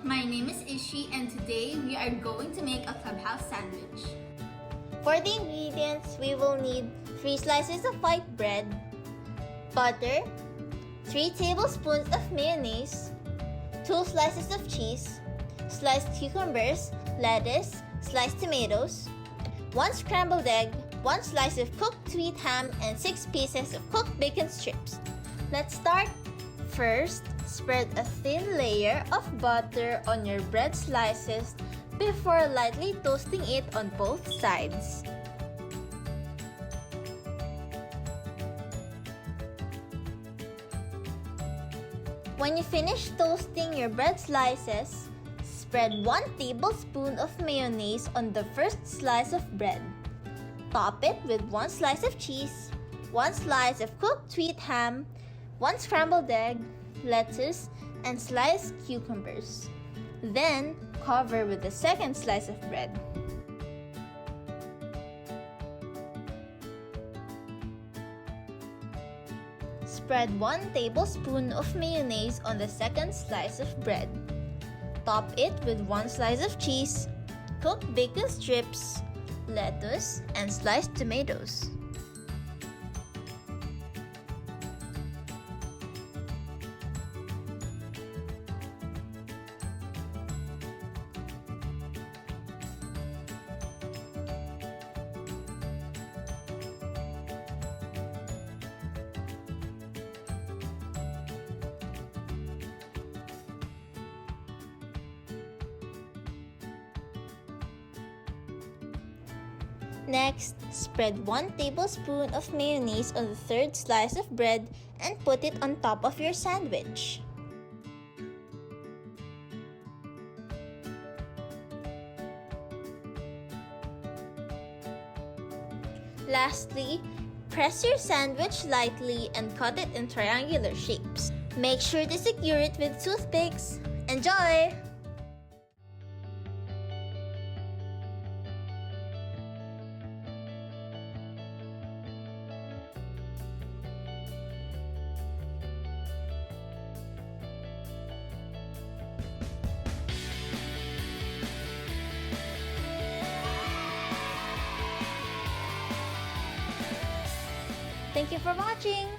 My name is Ishi and today we are going to make a Clubhouse Sandwich. For the ingredients, we will need 3 slices of white bread, butter, 3 tablespoons of mayonnaise, 2 slices of cheese, sliced cucumbers, lettuce, sliced tomatoes, 1 scrambled egg, 1 slice of cooked sweet ham, and 6 pieces of cooked bacon strips. Let's start. First, spread a thin layer of butter on your bread slices before lightly toasting it on both sides. When you finish toasting your bread slices, spread 1 tablespoon of mayonnaise on the first slice of bread. Top it with 1 slice of cheese, 1 slice of cooked sweet ham, 1 scrambled egg, lettuce, and sliced cucumbers. Then, cover with the second slice of bread. Spread 1 tablespoon of mayonnaise on the second slice of bread. Top it with 1 slice of cheese, cooked bacon strips, lettuce, and sliced tomatoes. Next, spread 1 tablespoon of mayonnaise on the third slice of bread and put it on top of your sandwich. Lastly, press your sandwich lightly and cut it in triangular shapes. Make sure to secure it with toothpicks. Enjoy! Thank you for watching!